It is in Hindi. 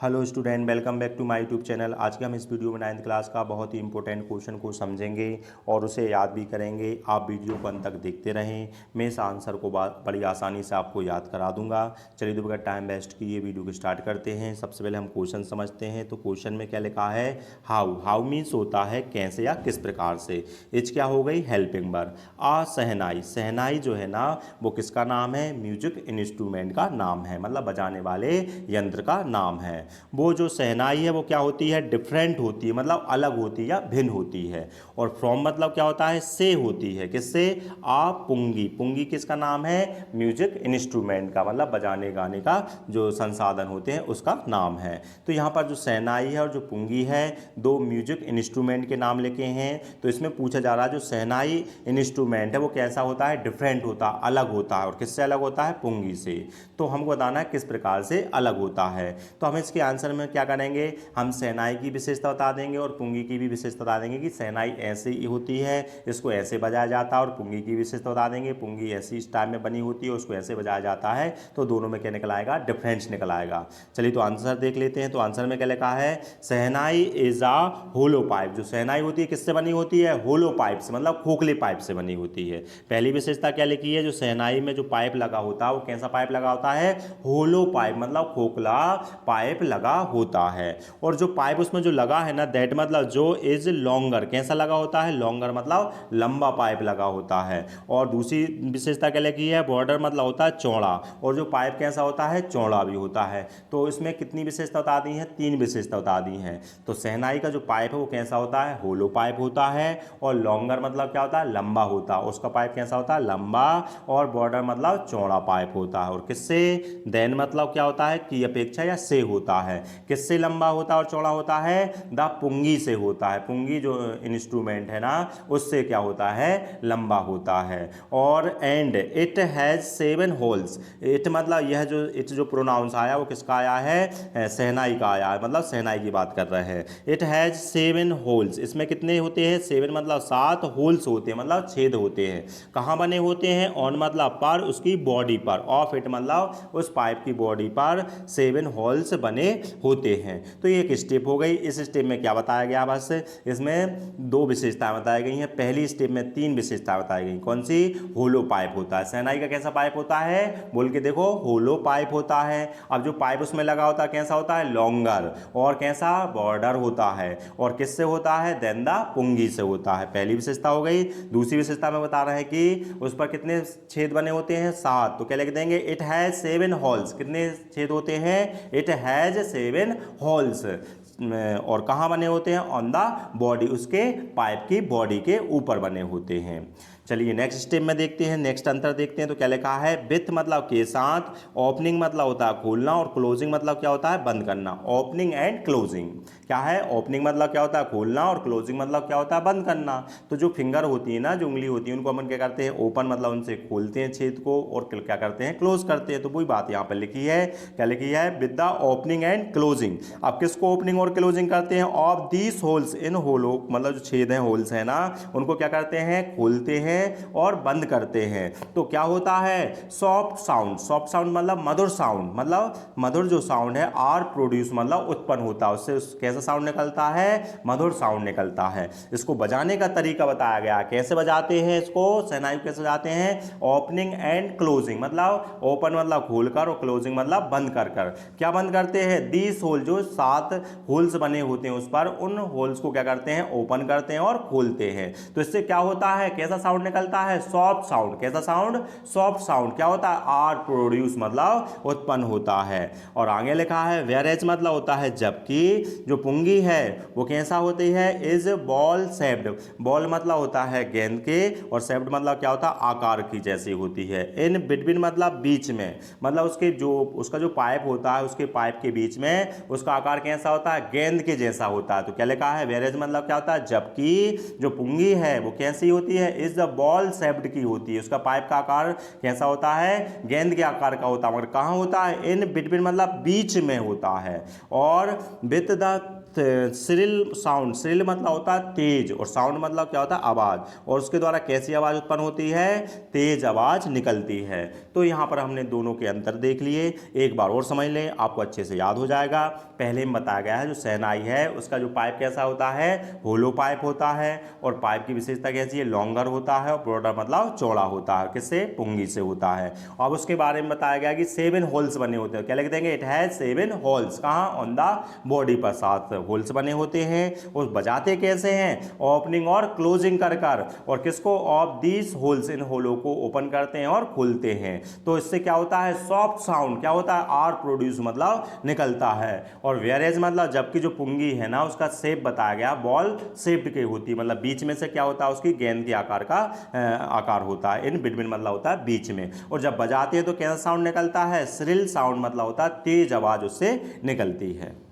Hello student, welcome back to my YouTube channel. आज के हम इस वीडियो में 9th क्लास का बहुत ही इंपॉर्टेंट क्वेश्चन को समझेंगे और उसे याद भी करेंगे। आप वीडियो को अंत तक देखते रहें, मैं इस आंसर को बड़ी आसानी से आपको याद करा दूंगा। चलिए तो बगैर टाइम वेस्ट किए वीडियो को स्टार्ट करते हैं। सबसे पहले हम क्वेश्चन समझते हैं। तो क्वेश्चन में क्या लिखा है, हाउ। हाउ मीन्स होता है कैसे या किस प्रकार से। इच क्या हो गई, हेल्पिंग वर्ब। आ शहनाई, शहनाई जो है ना वो किसका नाम है, म्यूजिक इंस्ट्रूमेंट का नाम है, मतलब बजाने वाले यंत्र का नाम है। वो जो शहनाई है वो क्या होती है, डिफरेंट होती है, मतलब अलग होती है या भिन्न होती है। और फ्रॉम मतलब क्या होता है, से होती है। किससे, आ पुंगी। पुंगी किसका नाम है, म्यूजिक इंस्ट्रूमेंट का, मतलब बजाने गाने का जो संसाधन होते हैं उसका नाम है। तो यहाँ पर जो शहनाई है और जो पुंगी है, दो म्यूजिक इंस्ट्रूमेंट के नाम लिखे हैं। तो इसमें पूछा जा रहा है जो शहनाई इंस्ट्रूमेंट है वो कैसा होता है, डिफरेंट होता है, अलग होता है। और किससे अलग होता है, पुंगी से। तो हमको बताना है किस प्रकार से अलग होता है। तो हम इसके आंसर में क्या करेंगे, हम शहनाई की विशेषता बता देंगे और पुंगी की भी विशेषता बता देंगे कि शहनाई ऐसे ही होती है, इसको ऐसे बजाया जाता है। और पुंगी की विशेषता बता देंगे, पुंगी ऐसी स्टाइल में बनी होती है, उसको ऐसे बजाया जाता है। तो दोनों में क्या निकल आएगा, डिफरेंस निकल आएगा। चलिए तो आंसर देख लेते हैं। तो आंसर में क्या लिखा है, शहनाई इज आ होलो पाइप। जो शहनाई होती है किससे बनी होती है, होलो पाइप से, मतलब खोखले पाइप से बनी होती है। पहली विशेषता क्या लिखी है, जो शहनाई में जो पाइप लगा होता है वो कैसा पाइप लगा होता है, होलो पाइप, मतलब खोखला पाइप लगा होता है। और जो पाइप उसमें जो लगा है ना, दैट मतलब जो इज लॉन्गर, कैसा लगा होता है, लॉन्गर मतलब लंबा पाइप लगा होता है। और दूसरी विशेषता क्या लिखी है, बॉर्डर मतलब होता है चौड़ा। और जो पाइप कैसा होता है, चौड़ा भी होता है। तो इसमें कितनी विशेषता बता दी है, तीन विशेषता बता दी है। तो शहनाई का जो पाइप है वो कैसा होता है, होलो पाइप होता है। और लॉन्गर मतलब क्या होता है, लंबा होता है, उसका पाइप कैसा होता है, लंबा। और बॉर्डर मतलब चौड़ा पाइप होता है। और किससे, देन मतलब क्या होता है, की अपेक्षा या से होता है। किससे लंबा होता है और चौड़ा होता है, द पुंगी से होता है। पुंगी जो इंस्ट्रूमेंट है ना उससे क्या होता है, लंबा होता है। और and it has 7 holes. It मतलब यह जो इट जो प्रोनाउंस आया वो किसका आया है, शहनाई का आया है, मतलब शहनाई की बात कर रहे हैं। It has 7 holes. इसमें कितने होते हैं, 7 मतलब 7 होल्स होते हैं, मतलब छेद होते हैं। कहाँ बने होते हैं, ऑन मतलब पर, उसकी बॉडी पर। ऑफ इट मतलब उस पाइप की बॉडी पर 7 होल्स बने होते हैं। तो ये एक स्टेप हो गई। इस स्टेप में क्या बताया गया, बस इसमें दो विशेषताएं बताई गई हैं। पहली स्टेप में 3 विशेषताएं बताई गई। कौन सी, होलो पाइप होता है। शहनाई का कैसा पाइप होता है, बोल के देखो, होलो पाइप होता है। अब जो पाइप उसमें लगा होता है कैसा होता है, लॉन्गर। और कैसा, बॉर्डर होता है। और किससे होता है, देन द पुंगी से होता है। पहली विशेषता हो गई। दूसरी विशेषता में बता रहे हैं कि उस पर कितने छेद बने होते हैं, 7। तो क्या लिख देंगे, इट हैज 7 होल्स। कितने छेद होते हैं, इट हैज 7 होल्स। और कहाँ बने होते हैं, ऑन द बॉडी, उसके पाइप की बॉडी के ऊपर बने होते हैं। चलिए नेक्स्ट स्टेप में देखते हैं, नेक्स्ट अंतर देखते हैं। तो क्या लिखा है, विथ मतलब के साथ, ओपनिंग मतलब होता है खोलना, और क्लोजिंग मतलब क्या होता है, बंद करना। ओपनिंग एंड क्लोजिंग क्या है, ओपनिंग मतलब क्या होता है, खोलना, और क्लोजिंग मतलब क्या होता है, बंद करना। तो जो फिंगर होती है ना, जो उंगली होती है, उनको अपन क्या करते हैं, ओपन मतलब उनसे खोलते हैं छेद को, और क्या करते हैं, क्लोज करते हैं। तो वही बात यहाँ पर लिखी है। क्या लिखी है, with the opening and closing. अब किसको ओपनिंग और क्लोजिंग करते हैं, ऑफ दीस होल्स, इन होलो मतलब जो छेद हैं, होल्स है ना, उनको क्या करते हैं, खोलते हैं और बंद करते हैं। तो क्या होता है, सॉफ्ट साउंड। सॉफ्ट साउंड मतलब मधुर साउंड, मतलब मधुर जो साउंड है, आर प्रोड्यूस मतलब उत्पन्न होता है, उससे कैसा साउंड निकलता है, मधुर साउंड निकलता है। इसको बजाने का तरीका बताया गया, कैसे बजाते हैं इसको, शहनाई कैसे बजाते हैं, ओपनिंग एंड क्लोजिंग, मतलब ओपन मतलब खोलकर और क्लोजिंग मतलब बंद कर कर। क्या बंद करते हैं, दीस होल, जो 7 होल्स बने होते हैं उस पर, उन होल्स को क्या करते हैं, ओपन करते हैं और खोलते हैं। तो इससे क्या होता है, कैसा साउंड निकलता है, सॉफ्ट साउंड। कैसा साउंड, सॉफ्ट साउंड। क्या होता है, आर प्रोड्यूस मतलब उत्पन्न होता है। और आगे लिखा है, वेयरएज मतलब होता है जबकि। जो पुंगी है वो कैसा होती है, इज बॉल शेप्ड। बॉल मतलब होता है गेंद के, और शेप्ड मतलब क्या होता है, आकार की जैसी होती है। इन बिटवीन मतलब बीच में, मतलब उसके जो उसका जो पाइप होता है, उसके पाइप के बीच में उसका आकार कैसा होता है, गेंद के जैसा होता है। तो क्या लिखा है, वेयरएज मतलब क्या होता है, जबकि जो पुंगी है वो कैसी होती है, इज द बॉल शेप्ड की होती है। उसका पाइप का आकार कैसा होता है, गेंद के आकार का होता है। मगर कहाँ होता है, इन बिटवीन मतलब बीच में होता है। और with the shrill sound. Shrill मतलब होता है तेज, और साउंड मतलब क्या होता है, आवाज। और उसके द्वारा कैसी आवाज उत्पन्न होती है, तेज आवाज निकलती है। तो यहाँ पर हमने दोनों के अंतर देख लिए। एक बार और समझ लें, आपको अच्छे से याद हो जाएगा। पहले में बताया गया है जो शहनाई है उसका जो पाइप कैसा होता है, होलो पाइप होता है, और पाइप की विशेषता कैसी है, लॉन्गर होता है, और ब्रॉडर मतलब चौड़ा होता है, किससे, पुंगी से होता है। अब उसके बारे में बताया गया कि 7 होल्स बने होते हैं। क्या लिख देंगे, इट हैज 7 होल्स, कहाँ, ऑन द बॉडी पर 7 होल्स बने होते हैं। और बजाते कैसे हैं, ओपनिंग और क्लोजिंग कर कर, और किसको, ऑफ दीज होल्स, इन होलों को ओपन करते हैं और खोलते हैं। तो इससे क्या होता है, सॉफ्ट साउंड क्या होता है, आर प्रोड्यूस मतलब निकलता है। और वेरेज मतलब जबकि जो पुंगी है ना उसका शेप बताया गया बॉल शेप्ड की होती है, मतलब बीच में से क्या होता है, उसकी गेंद के आकार का आकार होता है। इन बिटवीन मतलब होता है बीच में। और जब बजाते हैं तो कैसा साउंड निकलता है, श्रिल साउंड मतलब होता है तेज आवाज उससे निकलती है।